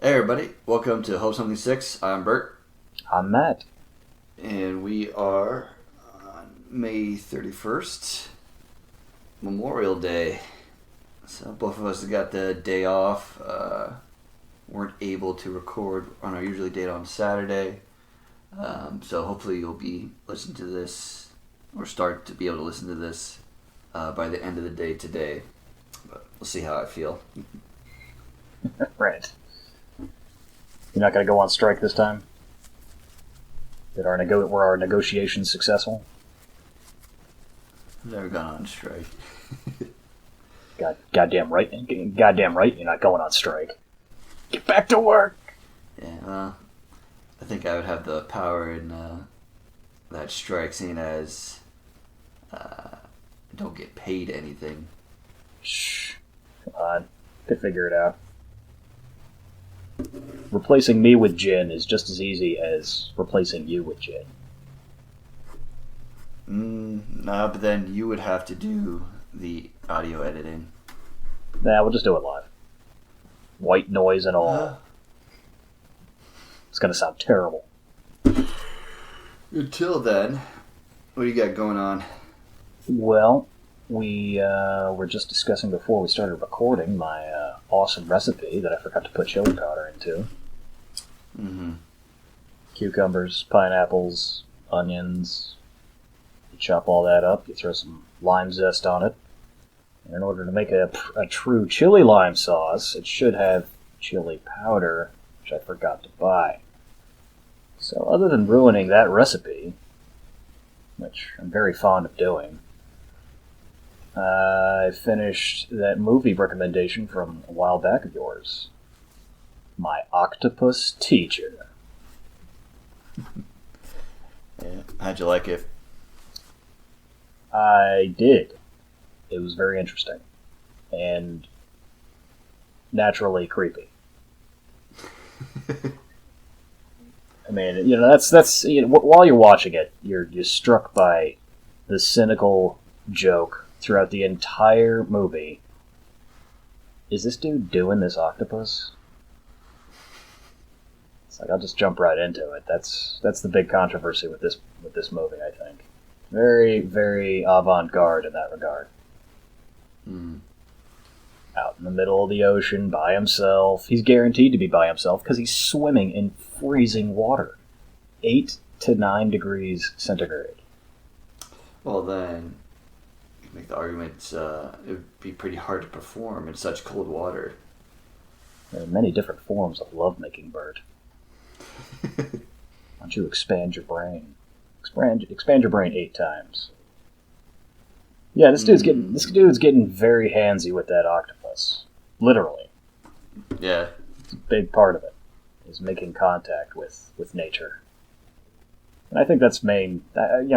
Hey everybody, welcome to Hope Something 6. I'm Burt, I'm Matt. and we are on May 31st, Memorial Day. So both of us got the day off, weren't able to record on our usually date on Saturday. So hopefully you'll be listening to this, or start to be able to listen to this by the end of the day today. But we'll see how I feel. Right. You're not going to go on strike this time? Were our negotiations successful? I've never gone on strike. Goddamn right. Goddamn right you're not going on strike. Get back to work! Yeah, well, I think I would have the power in that strike, seeing as I don't get paid anything. Shh. Come on. Could figure it out. Replacing me with gin is just as easy as replacing you with gin. No, but then you would have to do the audio editing. Nah, we'll just do it live. White noise and all. It's going to sound terrible. Until then, what do you got going on? Well, we were just discussing before we started recording my awesome recipe that I forgot to put chili powder into. Mm-hmm. Cucumbers, pineapples, onions. You chop all that up. You throw some lime zest on it. And in order to make a true chili lime sauce, it should have chili powder, which I forgot to buy. So other than ruining that recipe, which I'm very fond of doing, I finished that movie recommendation from a while back of yours. My Octopus Teacher. Yeah. How'd you like it? I did. It was very interesting. And naturally creepy. I mean, that's while you're watching it, you're struck by the cynical joke throughout the entire movie. Is this dude doing this octopus? It's like, I'll just jump right into it. That's the big controversy with this movie, I think. Very, very avant-garde in that regard. Mm. Out in the middle of the ocean by himself. He's guaranteed to be by himself because he's swimming in freezing water. 8 to 9 degrees centigrade. Well, then, you can make the argument it would be pretty hard to perform in such cold water. There are many different forms of lovemaking, Burt. Why don't you expand your brain? Expand your brain 8 times. Yeah, this dude's getting very handsy with that octopus. Literally. Yeah. It's a big part of it. Is making contact with nature. And I think that's main.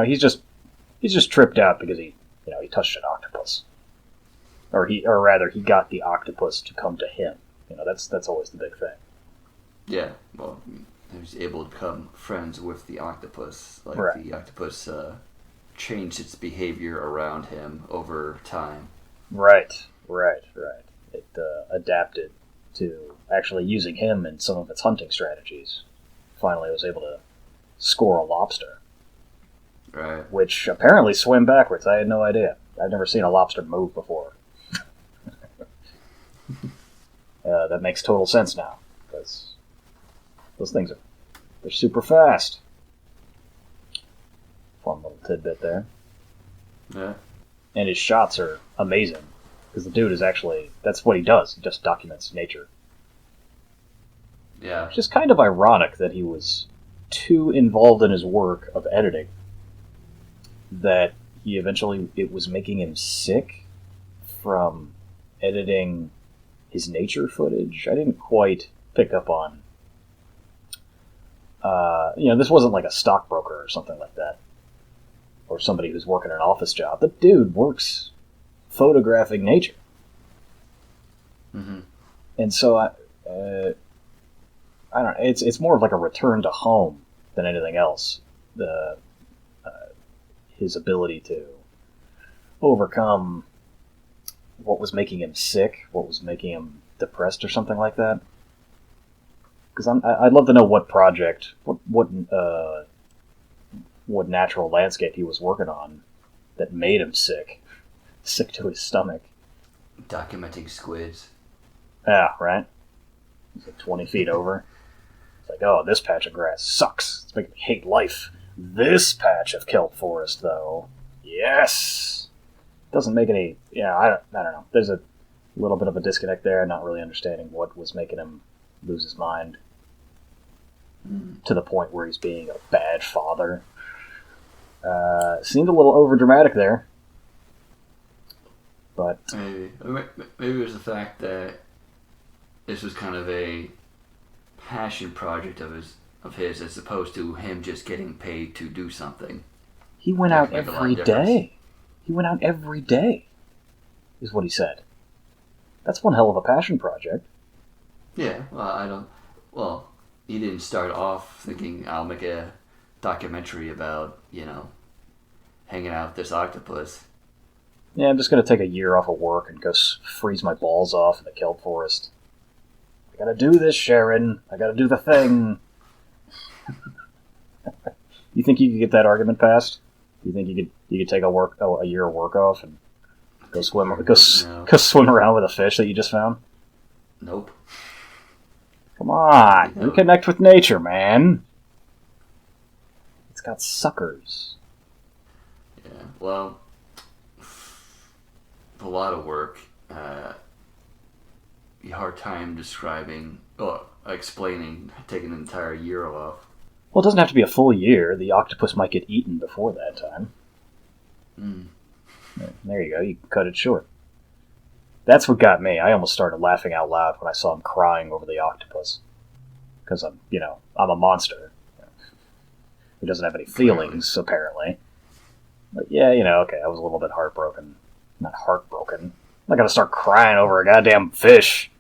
He's just tripped out because he touched an octopus, or rather he got the octopus to come to him. That's always the big thing. Yeah. Well, he was able to become friends with the octopus. Like Right. the octopus changed its behavior around him over time. Right. It adapted to actually using him in some of its hunting strategies. Finally, was able to score a lobster, Right. which apparently swim backwards. I had no idea. I've never seen a lobster move before. That makes total sense now, because those things they're super fast. Fun little tidbit there. Yeah. And his shots are amazing, because the dude is that's what he does. He just documents nature. Yeah. Which is kind of ironic that he was too involved in his work of editing that it was making him sick from editing his nature footage. I didn't quite pick up on. This wasn't like a stockbroker or something like that, or somebody who's working an office job. The dude works photographing nature, Mm-hmm. and so I don't know. It's more of like a return to home than anything else. His ability to overcome what was making him sick, what was making him depressed or something like that. Because I'd love to know what project, what natural landscape he was working on that made him sick to his stomach. Documenting squids. Yeah, right? He's like 20 feet over. It's like, oh, this patch of grass sucks. It's making me hate life. This patch of kelp forest, though, yes! Doesn't make any... Yeah, I don't know. There's a little bit of a disconnect there, not really understanding what was making him lose his mind to the point where he's being a bad father. Seemed a little overdramatic there. But maybe it was the fact that this was kind of a passion project of his, as opposed to him just getting paid to do something. He went out every day. He went out every day, is what he said. That's one hell of a passion project. Yeah, well, he didn't start off thinking, I'll make a documentary about, hanging out with this octopus. Yeah, I'm just going to take a year off of work and go freeze my balls off in the kelp forest. I gotta do this, Sharon. I gotta do the thing. You think you could get that argument passed? You think you could take a year of work off and go swim around with a fish that you just found? Nope. Come on, reconnect with nature, man. It's got suckers. Yeah, well, a lot of work. Hard time explaining taking an entire year off. Well, it doesn't have to be a full year. The octopus might get eaten before that time. There you go. You can cut it short. That's what got me. I almost started laughing out loud when I saw him crying over the octopus. Because I'm a monster. He doesn't have any feelings, apparently. But yeah, okay, I was a little bit heartbroken. Not heartbroken. I'm not gonna start crying over a goddamn fish.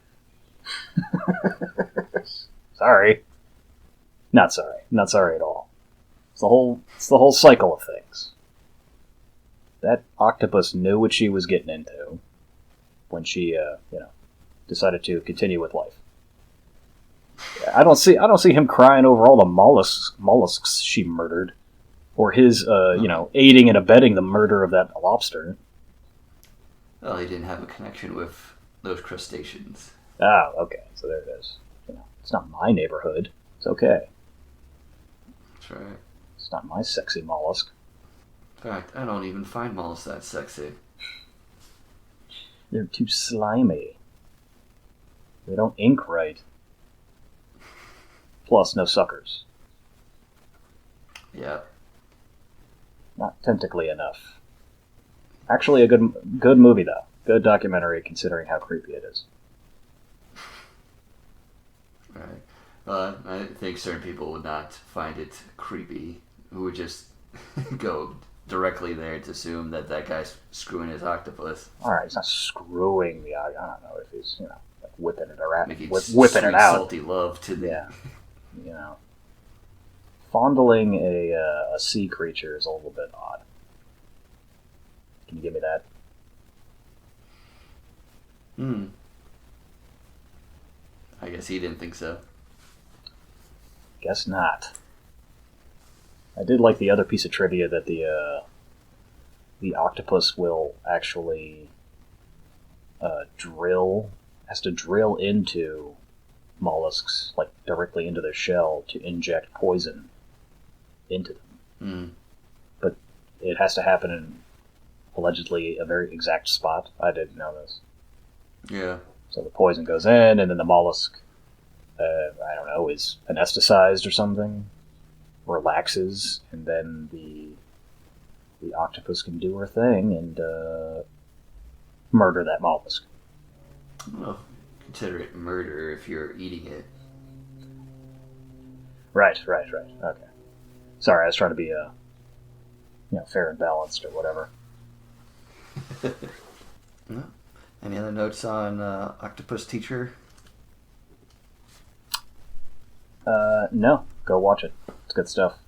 Sorry. Not sorry. Not sorry at all. It's the whole cycle of things. That octopus knew what she was getting into when she, decided to continue with life. I don't see him crying over all the mollusks she murdered, or his, aiding and abetting the murder of that lobster. Well, he didn't have a connection with those crustaceans. Ah, okay. So there it is. It's not my neighborhood. It's okay. That's right. It's not my sexy mollusk. In fact, I don't even find mollusks that sexy. They're too slimy. They don't ink right. Plus, no suckers. Yeah. Not tentacly enough. Actually, a good movie, though. Good documentary, considering how creepy it is. Right. I think certain people would not find it creepy, who would just go directly there to assume that guy's screwing his octopus. Alright, he's not screwing the octopus. I don't know if he's, like whipping it around. Making whipping it out. Salty love to the... Yeah. Fondling a sea creature is a little bit odd. Can you give me that? I guess he didn't think so. Guess not. I did like the other piece of trivia that the octopus will actually has to drill into mollusks, like directly into their shell, to inject poison into them. But it has to happen in allegedly a very exact spot. I didn't know this. Yeah. So the poison goes in, and then the mollusk, I don't know, is anesthetized or something, relaxes, and then the octopus can do her thing and murder that mollusk. Well, consider it murder if you're eating it. Right. Okay. Sorry, I was trying to be fair and balanced or whatever. Any other notes on Octopus Teacher? No. Go watch it. It's good stuff.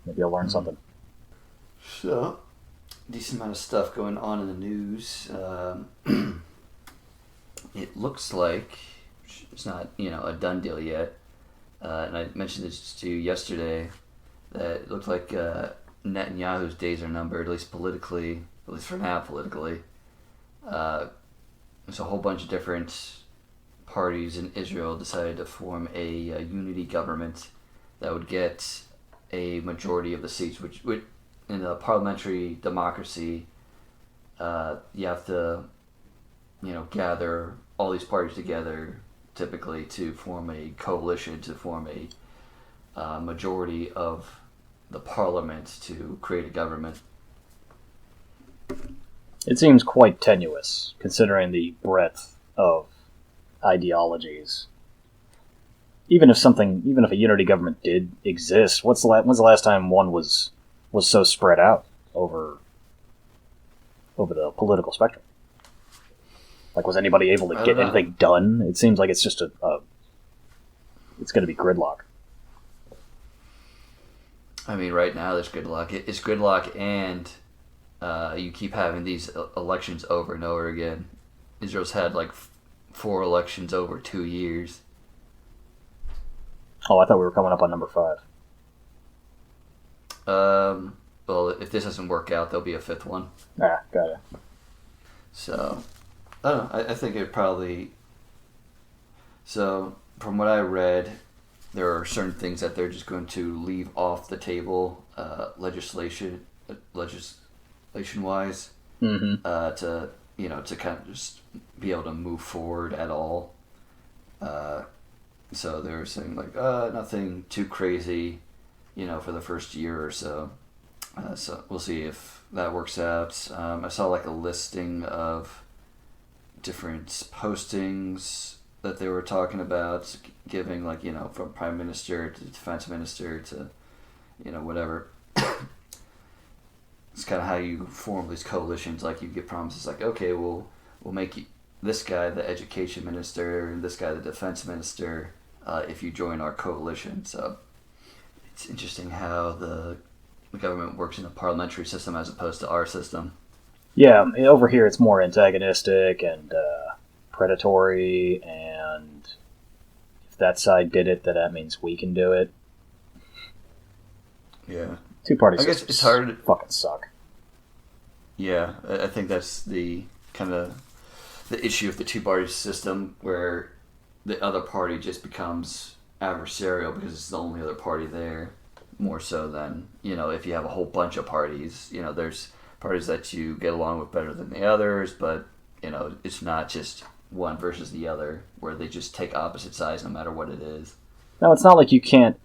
Maybe you'll learn something. So, decent amount of stuff going on in the news. It looks like it's not, a done deal yet, and I mentioned this to you yesterday, that it looked like Netanyahu's days are numbered, at least politically, at least for now politically. There's a whole bunch of different parties in Israel decided to form a unity government that would get a majority of the seats, which in a parliamentary democracy, you have to, gather all these parties together typically to form a coalition, to form a majority of the parliament to create a government. It seems quite tenuous, considering the breadth of ideologies. Even if a unity government did exist, when's the last time one was so spread out over the political spectrum? Like, was anybody able to get anything done? It seems like it's just it's going to be gridlock. I mean, right now there's gridlock. It's gridlock, and you keep having these elections over and over again. Israel's had like 4 elections over 2 years. Oh, I thought we were coming up on number 5. Well, if this doesn't work out, there'll be a 5th one. Ah, got it. So, I don't know. I think it probably... So, from what I read, there are certain things that they're just going to leave off the table, legislation-wise, to kind of just be able to move forward at all. So they were saying like, nothing too crazy, for the first year or so. So we'll see if that works out. I saw like a listing of different postings that they were talking about, giving like, from prime minister to defense minister to, whatever. It's kind of how you form these coalitions. Like you get promises like, okay, we'll make this guy the education minister and this guy the defense minister if you join our coalition. So it's interesting how the government works in a parliamentary system as opposed to our system. Yeah, over here it's more antagonistic and predatory, and if that side did it, then that means we can do it. Yeah. Two-party systems, I guess it's hard to fucking suck. Yeah, I think that's the kind of the issue of the two-party system, where the other party just becomes adversarial because it's the only other party there, more so than, if you have a whole bunch of parties. There's parties that you get along with better than the others, but, it's not just one versus the other, where they just take opposite sides no matter what it is. No, it's not like you can't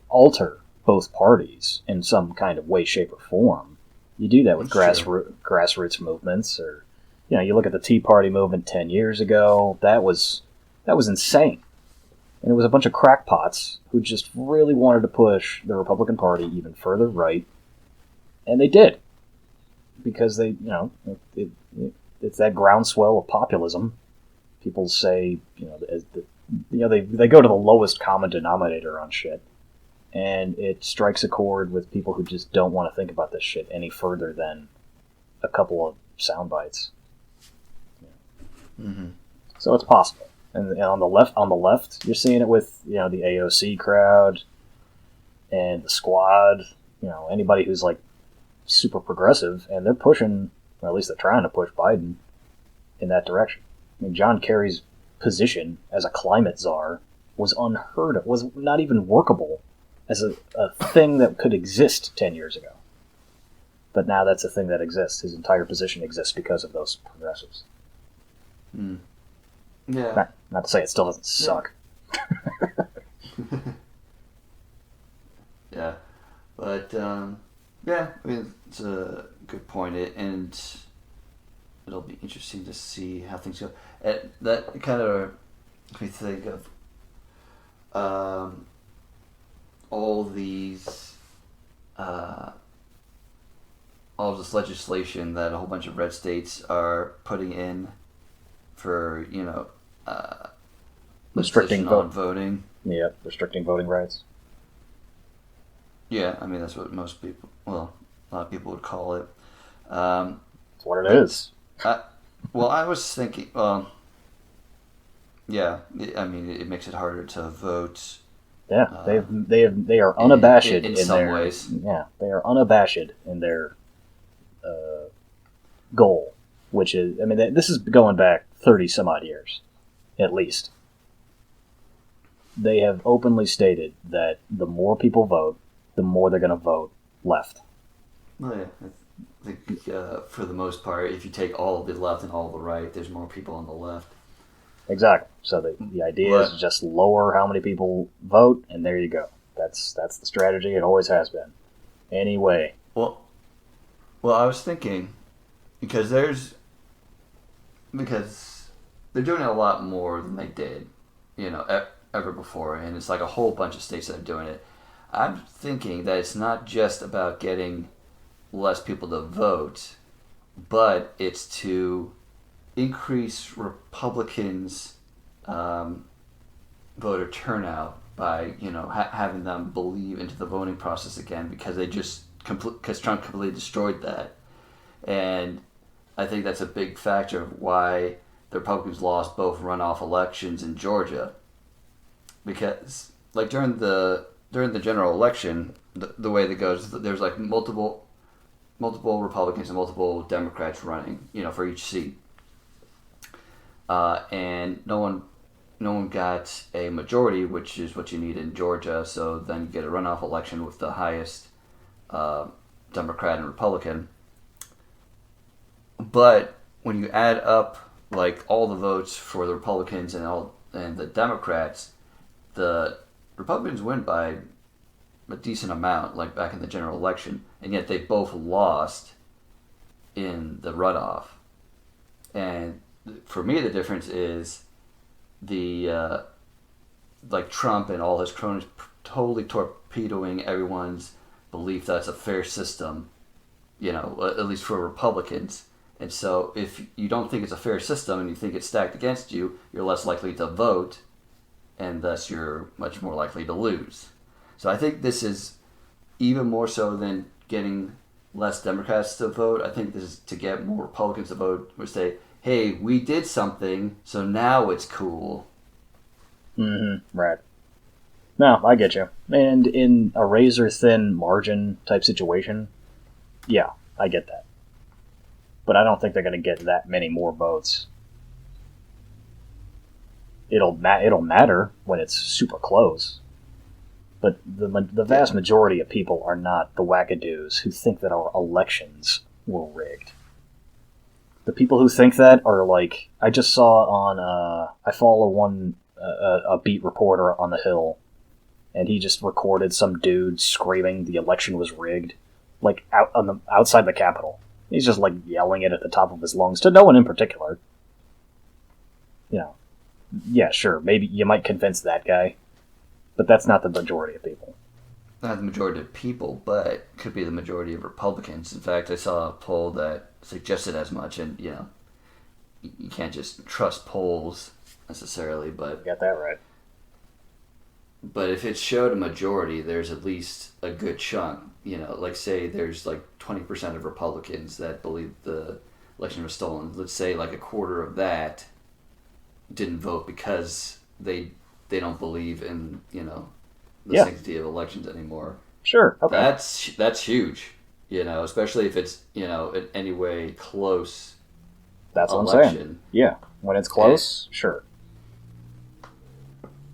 alter both parties in some kind of way, shape, or form. You do that with grassroots movements, or you look at the Tea Party movement 10 years ago. That was insane, and it was a bunch of crackpots who just really wanted to push the Republican Party even further right, and they did, because they it's that groundswell of populism. People say they go to the lowest common denominator on shit. And it strikes a chord with people who just don't want to think about this shit any further than a couple of sound bites. Mm-hmm. So it's possible. And on the left, you're seeing it with the AOC crowd and the Squad. Anybody who's like super progressive, and they're pushing, or at least they're trying to push Biden in that direction. I mean, John Kerry's position as a climate czar was unheard of. Was not even workable as a thing that could exist 10 years ago. But now that's a thing that exists. His entire position exists because of those progressives. Mm. Yeah. Not to say it still doesn't suck. Yeah. But, it's a good point. And it'll be interesting to see how things go. That kind of makes me think of all these, all this legislation that a whole bunch of red states are putting in for, restricting voting. Yeah, restricting voting rights. Yeah, I mean, that's what most people, a lot of people would call it. That's what it is. I was thinking, yeah, I mean, it makes it harder to vote Yeah, they are in, unabashed in in some their ways. yeah they are unabashed in their goal, which is, I mean, this is going back 30 some odd years, at least. They have openly stated that the more people vote, the more they're going to vote left. Oh, yeah. I think for the most part, if you take all of the left and all of the right, there's more people on the left. Exactly. So the idea is But just lower how many people vote, and there you go. That's the strategy. It always has been. Anyway. well, well, I was thinking because they're doing it a lot more than they did, ever before, and it's like a whole bunch of states that are doing it. I'm thinking that it's not just about getting less people to vote, but it's to increase Republicans' um, voter turnout by having them believe into the voting process again because because Trump completely destroyed that, and I think that's a big factor of why the Republicans lost both runoff elections in Georgia because like during the general election the way that goes there's like multiple Republicans and multiple Democrats running, for each seat, and no one got a majority, which is what you need in Georgia. So then you get a runoff election with the highest uh, Democrat and Republican. But when you add up like all the votes for the Republicans and the Democrats, the Republicans win by a decent amount, like back in the general election, and yet they both lost in the runoff. And for me, the difference is the like Trump and all his cronies totally torpedoing everyone's belief that it's a fair system, at least for Republicans. And so if you don't think it's a fair system and you think it's stacked against you, you're less likely to vote, and thus you're much more likely to lose. So I think this is even more so than getting less Democrats to vote. I think this is to get more Republicans to vote, or say, hey, we did something, so now it's cool. Mm-hmm. Right. No, I get you. And in a razor thin margin type situation, yeah, I get that. But I don't think they're going to get that many more votes. It'll matter when it's super close. But the vast majority of people are not the wackadoos who think that our elections were rigged. The people who think that are like, I just saw on, I follow a beat reporter on the Hill, and he just recorded some dude screaming the election was rigged, like outside the Capitol. He's just like yelling it at the top of his lungs to no one in particular. Yeah, sure, maybe you might convince that guy, but that's not the majority of people. Not the majority of people, but could be the majority of Republicans. In fact, I saw a poll that suggested as much, and you can't just trust polls necessarily, but You got that right. But if it showed a majority, there's at least a good chunk. Like say there's like 20% of Republicans that believe the election was stolen. Let's say like a quarter of that didn't vote because they don't believe in the sanctity of elections anymore. Sure. Okay. That's huge. Especially if it's in any way close. That's election. what I'm saying. Yeah, when it's close, sure.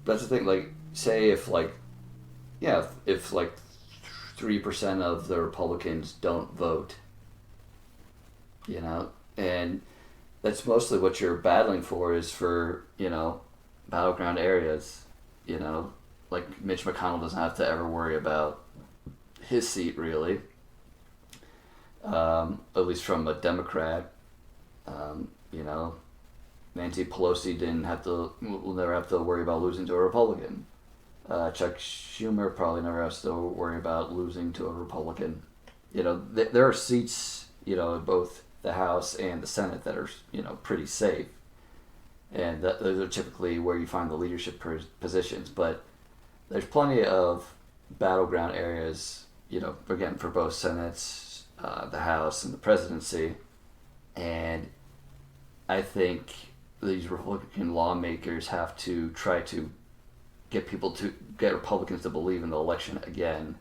That's the thing. Like say if 3% of the Republicans don't vote, and that's mostly what you're battling for is for, battleground areas, like Mitch McConnell doesn't have to ever worry about his seat really, at least from a Democrat, Nancy Pelosi will never have to worry about losing to a Republican. Chuck Schumer probably never has to worry about losing to a Republican. There are seats, in both the House and the Senate that are, pretty safe. And those are typically where you find the leadership positions. But there's plenty of battleground areas, again, for both Senates, the House, and the presidency. And I think these Republican lawmakers have to try to get people to get Republicans to believe in the election again.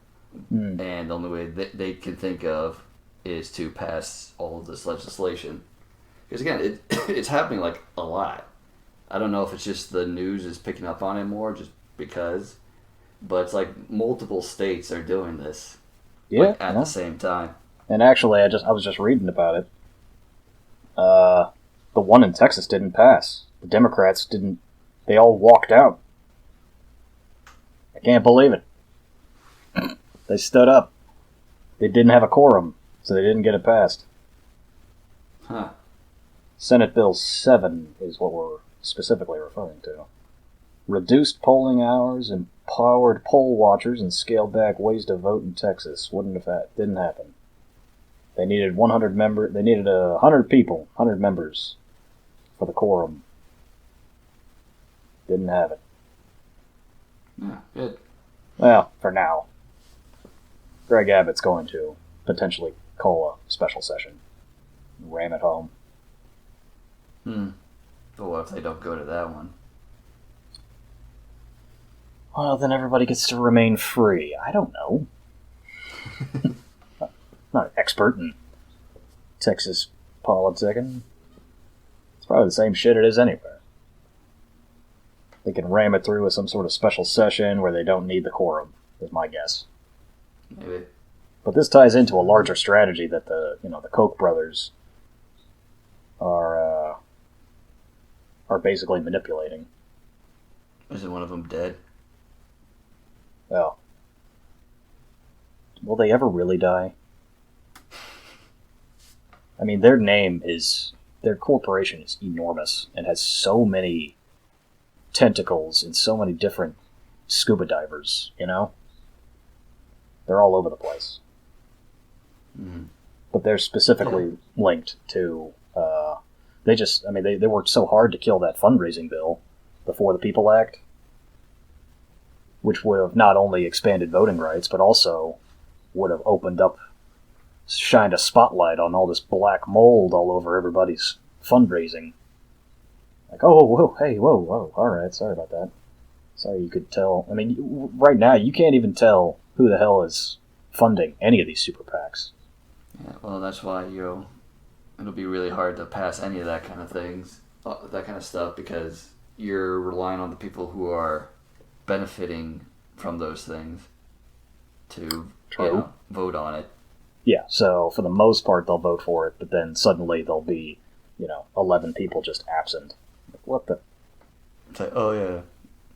And the only way they can think of is to pass all of this legislation. Because again, it's happening like a lot. I don't know if it's just the news is picking up on it more, just because. But it's like multiple states are doing this, at the same time. And actually, I was just reading about it. The one in Texas didn't pass. The Democrats didn't. They all walked out. I can't believe it. They stood up. They didn't have a quorum, so they didn't get it passed. Huh. Senate Bill 7 is what we're specifically referring to. Reduced polling hours, empowered poll watchers, and scaled back ways to vote in Texas. Didn't happen. They needed 100 They needed 100 people, 100 members, for the quorum. Didn't have it. Yeah, good. Well, for now. Greg Abbott's going to potentially call a special session. Ram it home. But what if they don't go to that one? Well, then everybody gets to remain free. I don't know. Not an expert in Texas politicking. It's probably the same shit it is anywhere. They can ram it through with some sort of special session where they don't need the quorum, is my guess. Maybe. But this ties into a larger strategy that the Koch brothers are basically manipulating. Isn't one of them dead? Oh. Will they ever really die? I mean, their corporation is enormous and has so many tentacles and so many different scuba divers, They're all over the place. But they're specifically linked to, they worked so hard to kill that fundraising bill, the For the People Act, which would have not only expanded voting rights, but also would have shined a spotlight on all this black mold all over everybody's fundraising. Like, oh, whoa, hey, whoa, all right, sorry about that. Sorry you could tell. I mean, right now, you can't even tell who the hell is funding any of these super PACs. Yeah, well, that's why, it'll be really hard to pass any of that kind of things, that kind of stuff, because you're relying on the people who are benefiting from those things to vote on it. Yeah, so for the most part, they'll vote for it, but then suddenly there'll be, 11 people just absent. Like, what the? It's like, oh yeah,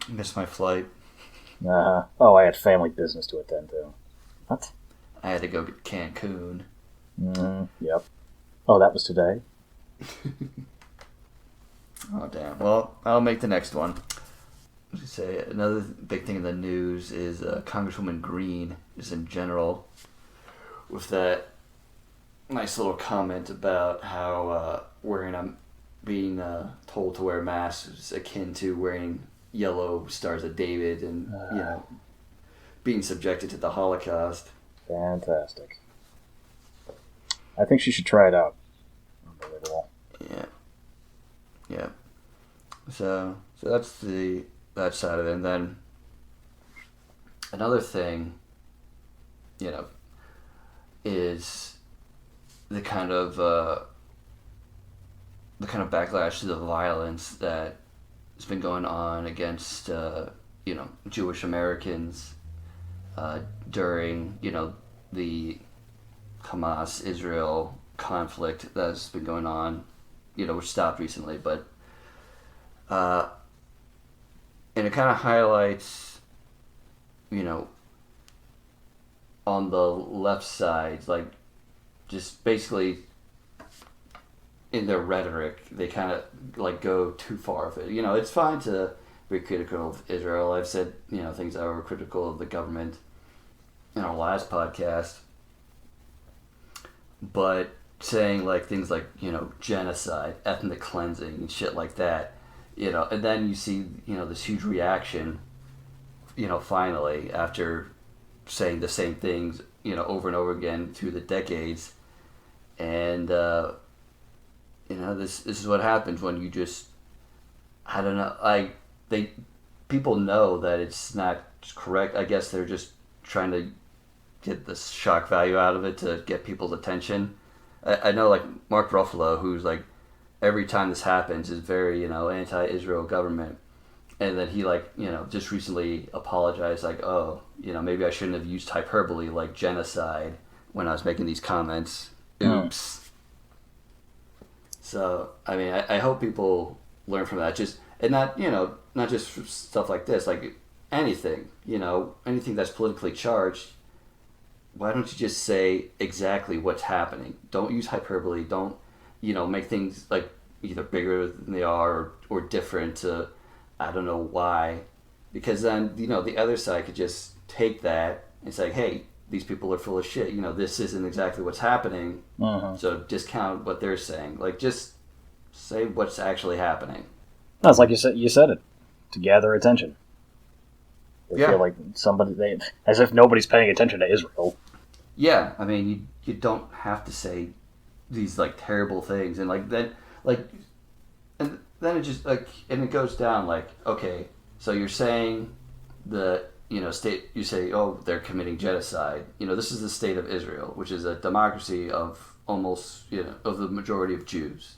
missed my flight. Oh, I had family business to attend to. What? I had to go get Cancun. Yep. Oh, that was today? Oh, damn. Well, I'll make the next one. Say another big thing in the news is Congresswoman Green, just in general, with that nice little comment about how being told to wear masks is akin to wearing yellow Stars of David and being subjected to the Holocaust. Fantastic. I think she should try it out. Unbelievable. Yeah. So that's that side of it. And then another thing, is the kind of backlash to the violence that has been going on against Jewish Americans during the Hamas-Israel conflict that's been going on, which stopped recently, but and it kind of highlights, on the left side, like, just basically in their rhetoric, they kind of, like, go too far with it. It's fine to be critical of Israel. I've said, things that were critical of the government in our last podcast. But saying, like, things like, genocide, ethnic cleansing, and shit like that, and then you see, this huge reaction, finally, after saying the same things, over and over again through the decades. And, this is what happens when you just, I don't know, like, people know that it's not correct. I guess they're just trying to get the shock value out of it to get people's attention. I know like Mark Ruffalo, who's like every time this happens is very anti-Israel government, and then he like just recently apologized like, oh, maybe I shouldn't have used hyperbole like genocide when I was making these comments. Oops. So I mean, I hope people learn from that. Just and not just stuff like this, like anything, anything that's politically charged. Why don't you just say exactly what's happening? Don't use hyperbole. Don't make things like either bigger than they are or different to I don't know why, because then the other side could just take that and say, hey, these people are full of shit. This isn't exactly what's happening. So discount what they're saying. Like just say what's actually happening. No, it's like you said. You said it to gather attention. They Yeah. feel like as if nobody's paying attention to Israel. Yeah, I mean, you don't have to say these like terrible things, and like then like, and then it just like, and it goes down like, okay, so you're saying the state, you say, oh, they're committing genocide. This is the state of Israel, which is a democracy of almost of the majority of Jews.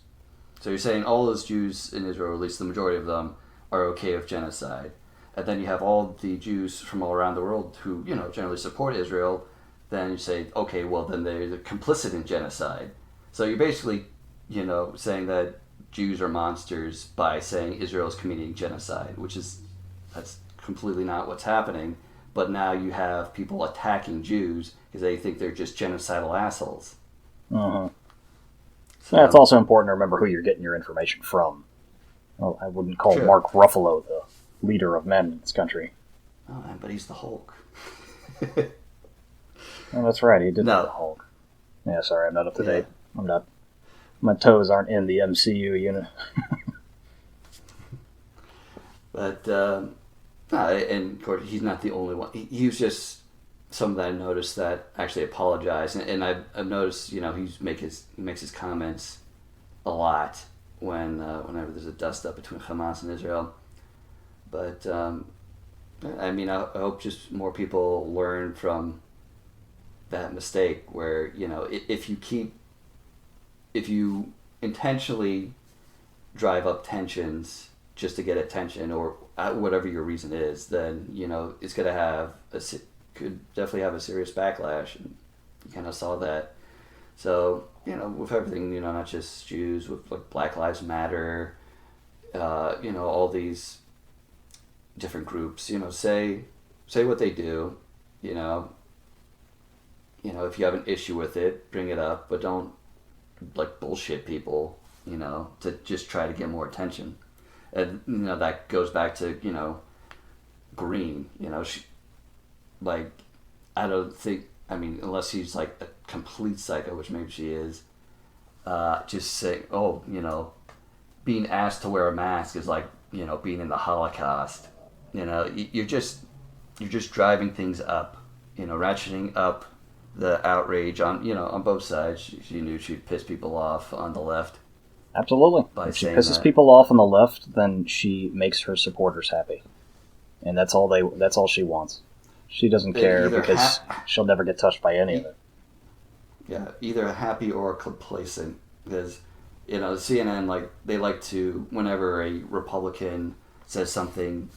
So you're saying all those Jews in Israel, or at least the majority of them, are okay with genocide, and then you have all the Jews from all around the world who generally support Israel. Then you say, okay, well then they're complicit in genocide. So you're basically, saying that Jews are monsters by saying Israel is committing genocide, that's completely not what's happening. But now you have people attacking Jews because they think they're just genocidal assholes. So, So, it's also important to remember who you're getting your information from. Well, I wouldn't call Sure. Mark Ruffalo the leader of men in this country. oh man, but he's the Hulk. Oh, that's right, he did No. the Hulk. Yeah, sorry, I'm not up to Yeah. date. I'm not. My toes aren't in the MCU unit. But no, and of course he's not the only one. He was just someone that I noticed that actually apologized, and I've noticed he makes his comments a lot whenever there's a dust up between Hamas and Israel. But I mean, I hope just more people learn from that mistake where if you intentionally drive up tensions just to get attention or whatever your reason is, then it's gonna could definitely have a serious backlash, and you kind of saw that. So with everything, not just Jews, with like Black Lives Matter, all these different groups, say what they do, if you have an issue with it, bring it up, but don't like bullshit people, to just try to get more attention. And that goes back to Green. Like I don't think. I mean, unless she's like a complete psycho, which maybe she is. Just saying, oh, being asked to wear a mask is like being in the Holocaust. You're just driving things up. Ratcheting up the outrage on both sides. She knew she'd piss people off on the left. Absolutely. By If she saying pisses that. people off on the left, then she makes her supporters happy, and that's all she wants. She doesn't They care either because she'll never get touched by any of it. Yeah, either happy or complacent. Because, CNN, like, they like to, whenever a Republican says something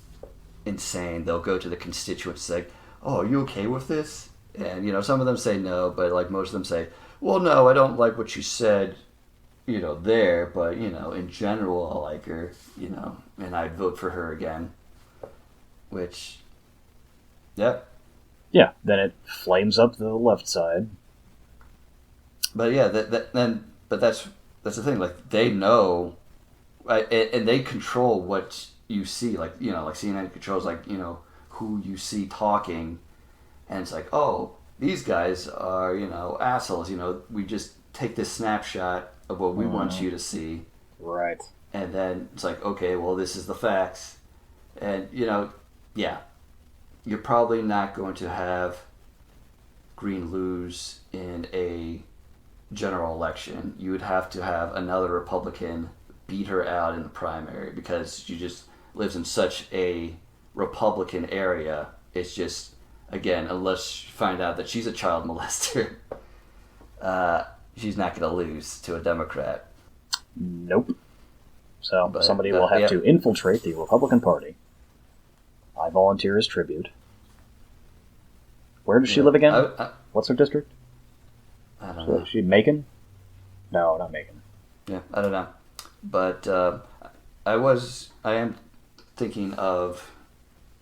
insane, they'll go to the constituents and say, oh, are you okay with this? And, some of them say no, but, like, most of them say, well, no, I don't like what you said, there, but, in general, I like her, and I'd vote for her again. Which, yep. Yeah, then it flames up the left side. But yeah, but that's the thing. Like they know, right, and they control what you see. Like like CNN controls like who you see talking, and it's like, oh, these guys are assholes. We just take this snapshot of what we want you to see, Right. and then it's like, okay, well, this is the facts, and yeah, you're probably not going to have Green lose in a general election. You would have to have another Republican beat her out in the primary because she just lives in such a Republican area. It's just, again, unless you find out that she's a child molester, she's not going to lose to a Democrat. Nope. So But, somebody will have yeah. to infiltrate the Republican Party. I volunteer as tribute. Where does she live again? What's her district? I don't know. Is she Macon? No, not Macon. Yeah, I don't know. But I am thinking of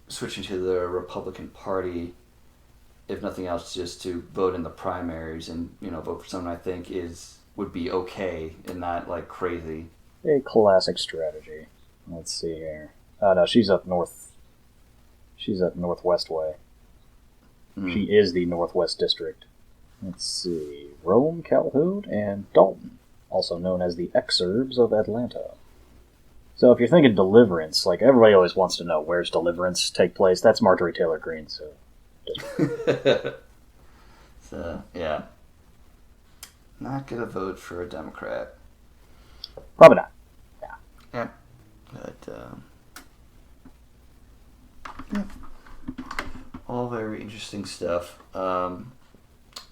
switching to the Republican Party, if nothing else, just to vote in the primaries and, vote for someone I think would be okay and not like crazy. A classic strategy. Let's see here. Oh no, she's up north. She's up Northwest way. She is the Northwest District. Let's see. Rome, Calhoun, and Dalton, also known as the exurbs of Atlanta. So if you're thinking Deliverance, like everybody always wants to know where's Deliverance take place, that's Marjorie Taylor Greene, so So, yeah. Not gonna vote for a Democrat. probably not. Yeah. But, yeah. All very interesting stuff. I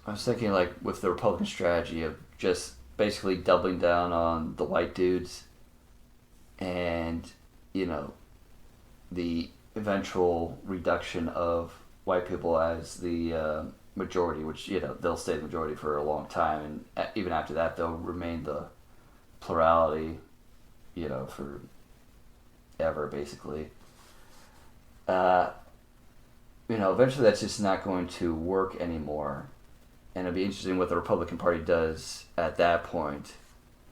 was thinking, like, with the Republican strategy of just basically doubling down on the white dudes and, the eventual reduction of white people as the majority, which, they'll stay the majority for a long time, and even after that, they'll remain the plurality, for ever, basically. Eventually that's just not going to work anymore. And it'll be interesting what the Republican Party does at that point,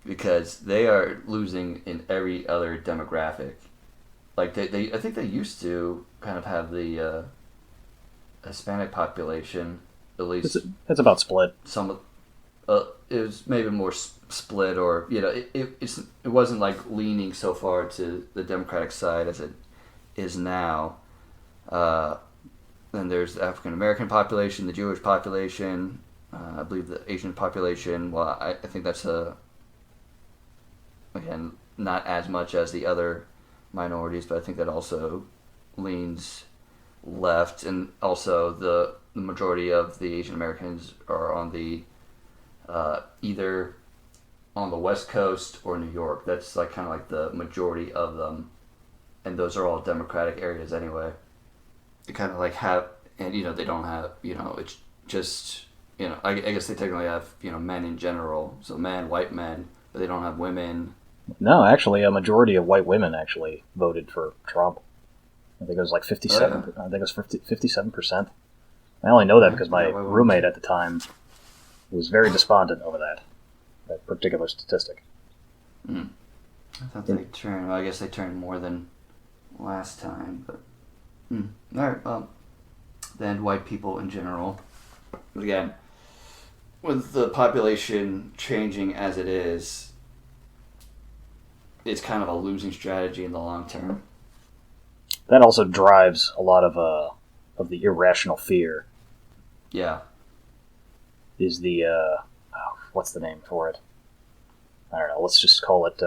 because they are losing in every other demographic. Like I think they used to kind of have the Hispanic population, at least. It's about split. Some, it was maybe more split, or it wasn't like leaning so far to the Democratic side as it is now. Then there's the African American population, the Jewish population, I believe the Asian population. Well, I think that's again, not as much as the other minorities, but I think that also leans left, and also the majority of the Asian Americans are on the either on the West Coast or New York. That's like kind of like the majority of them, and those are all Democratic areas anyway. They kind of like have, and they don't have, it's just, I guess they technically have, men in general, so white men, but they don't have women. No, actually, a majority of white women actually voted for Trump. I think it was like 57. Oh, yeah. I think it was 57%. I only know that because my roommate at the time was very despondent over that particular statistic. I thought they turned. Well, I guess they turned more than last time, but all right. Well, then white people in general. But again, with the population changing as it is, it's kind of a losing strategy in the long term. That also drives a lot of the irrational fear. Yeah. Is the what's the name for it? I don't know. Let's just call it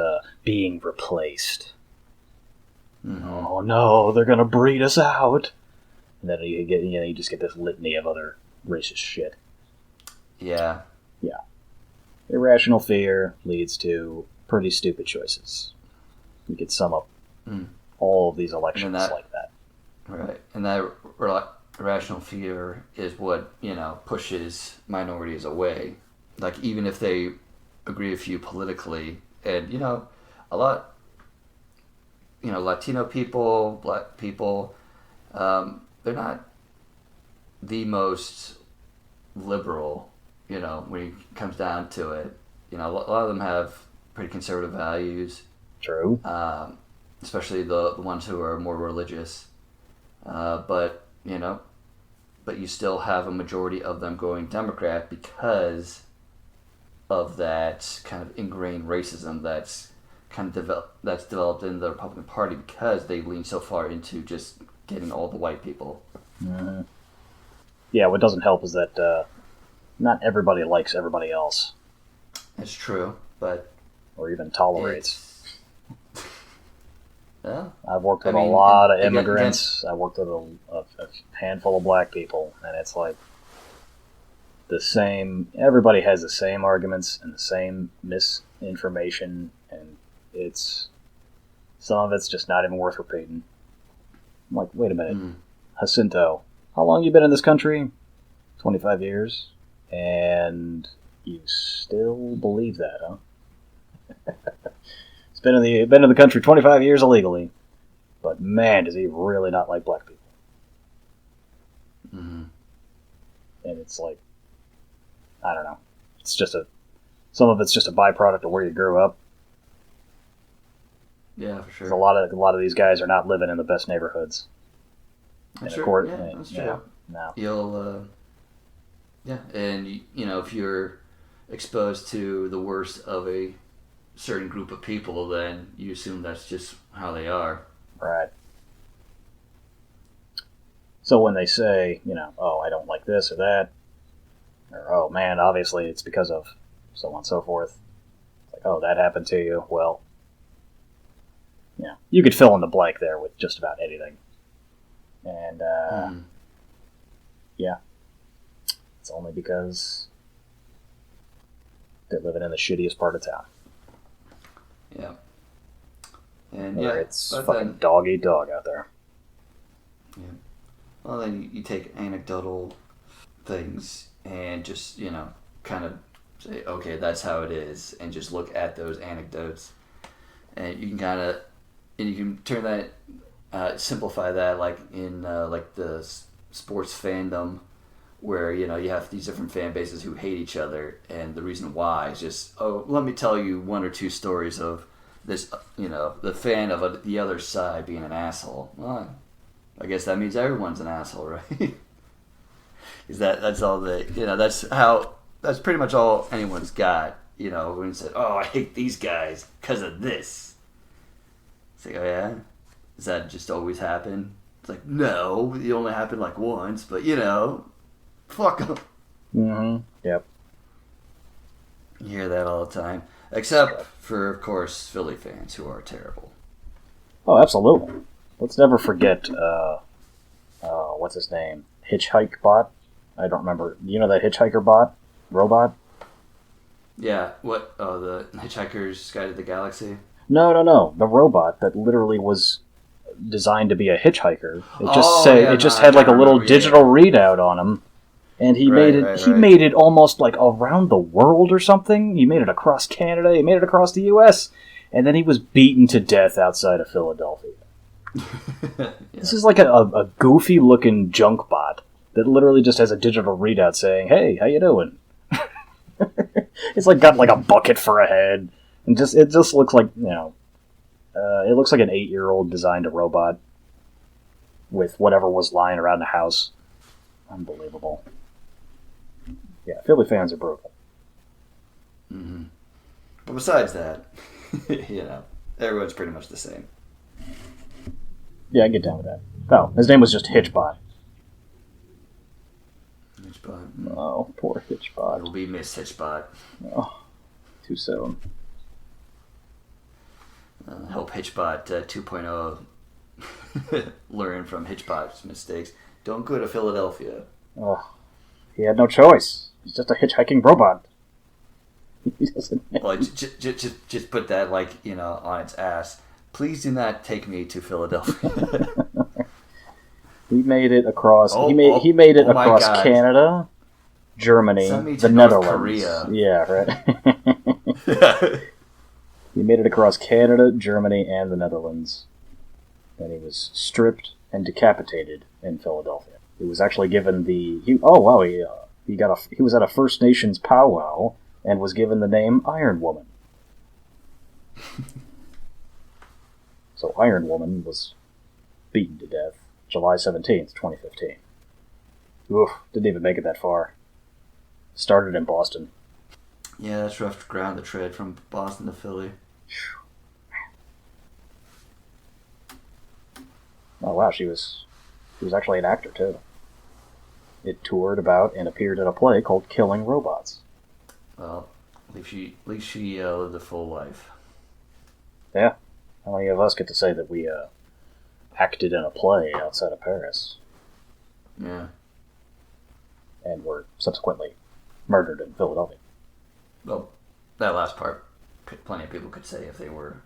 being replaced. Mm-hmm. Oh no, they're gonna breed us out, and then you just get this litany of other racist shit. Yeah. Yeah. Irrational fear leads to pretty stupid choices. You could sum up all of these elections like that. Right, and that irrational fear is what pushes minorities away. Like, even if they agree with you politically, and a lot, Latino people, Black people, they're not the most liberal. When it comes down to it, a lot of them have pretty conservative values. True. Especially the ones who are more religious. But you still have a majority of them going Democrat because of that kind of ingrained racism that's kind of developed in the Republican Party, because they lean so far into just getting all the white people. Mm-hmm. Yeah, what doesn't help is that not everybody likes everybody else. It's true, but or even tolerates. Yeah. I've worked I with a mean, lot of again, immigrants. I worked with a handful of black people, and it's like the same. Everybody has the same arguments and the same misinformation, and it's some of it's just not even worth repeating. I'm like, wait a minute, Jacinto, how long you been in this country? 25 years, and you still believe that, huh? He's been in the country 25 years illegally, but man, does he really not like black people. Mm-hmm. And it's like, I don't know. It's just some of it's just a byproduct of where you grew up. Yeah, for sure. A lot of these guys are not living in the best neighborhoods. That's And true. Yeah, that's true. Yeah, no. You'll, and if you're exposed to the worst of a certain group of people, then you assume that's just how they are. Right. So when they say, oh, I don't like this or that, or oh man, obviously it's because of so on and so forth. It's like, oh, that happened to you. Well, you could fill in the blank there with just about anything. And yeah, it's only because they're living in the shittiest part of town. Yeah. And where it's fucking dog eat dog out there. Yeah. Well, then you take anecdotal things and just, kind of say, okay, that's how it is, and just look at those anecdotes. And you can turn that, simplify that, like in like the sports fandom, where, you have these different fan bases who hate each other, and the reason why is just, oh, let me tell you one or two stories of this, the fan of the other side being an asshole. Well, I guess that means everyone's an asshole, right? Is that's all that's pretty much all anyone's got, when you said, oh, I hate these guys because of this. It's like, oh yeah? Does that just always happen? It's like, no, it only happened like once, but fuck them. Mm-hmm. Yep. You hear that all the time. Except for, of course, Philly fans who are terrible. Oh, absolutely. Let's never forget, what's his name? Hitchhike Bot? I don't remember. You know that Hitchhiker bot? Robot? Yeah, what? Oh, the Hitchhiker's Guide to the Galaxy? No. The robot that literally was designed to be a hitchhiker. It just had like a little digital readout on him. And he made it almost like around the world or something. He made it across Canada. He made it across the U.S. And then he was beaten to death outside of Philadelphia. Yeah. This is like a goofy-looking junk bot that literally just has a digital readout saying, "Hey, how you doing?" It's like got like a bucket for a head, and it just looks like it looks like an 8-year-old designed a robot with whatever was lying around the house. Unbelievable. Yeah, Philly fans are brutal. Mm-hmm. But besides that, everyone's pretty much the same. Yeah, I get down with that. Oh, his name was just Hitchbot. Hitchbot. Oh, poor Hitchbot. It'll be Miss Hitchbot. Oh, too soon. Hope Hitchbot 2.0 learn from Hitchbot's mistakes. Don't go to Philadelphia. Oh, he had no choice. He's just a hitchhiking robot. He doesn't. Well, just put that on its ass. Please do not take me to Philadelphia. He made it across. He made it across Canada, Germany, the Netherlands. Korea. Yeah, right. He made it across Canada, Germany, and the Netherlands. And he was stripped and decapitated in Philadelphia. He was actually given he was at a First Nations powwow and was given the name Iron Woman. So Iron Woman was beaten to death July 17th, 2015. Oof, didn't even make it that far. Started in Boston. Yeah, that's rough ground to tread from Boston to Philly. Oh wow, she was actually an actor too. It toured about and appeared in a play called Killing Robots. Well, at least she lived a full life. Yeah, How many of us get to say that we acted in a play outside of Paris Yeah. and were subsequently murdered in Philadelphia? Well, that last part, plenty of people could say if they were,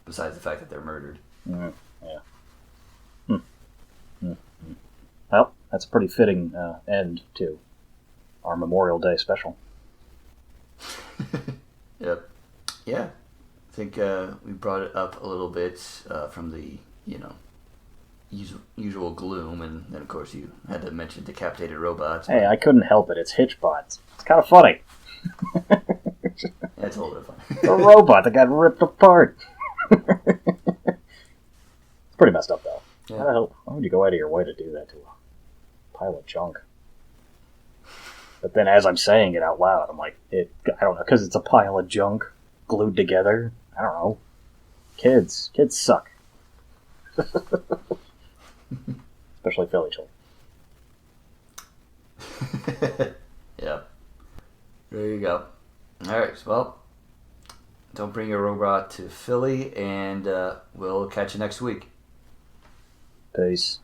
besides the fact that they're murdered. Mm, yeah. Well, that's a pretty fitting end to our Memorial Day special. Yep. Yeah. I think we brought it up a little bit from the, usual gloom, and then, of course, you had to mention decapitated robots. Hey, I couldn't help it. It's Hitchbots. It's kind of funny. That's a little bit fun. A robot that got ripped apart. It's pretty messed up, though. Yeah. Why would you go out of your way to do that to a pile of junk? But then as I'm saying it out loud, I'm like, I don't know, because it's a pile of junk glued together. I don't know. Kids suck. Especially Philly children. Yeah. There you go. Alright, well, don't bring your robot to Philly, and we'll catch you next week. Peace.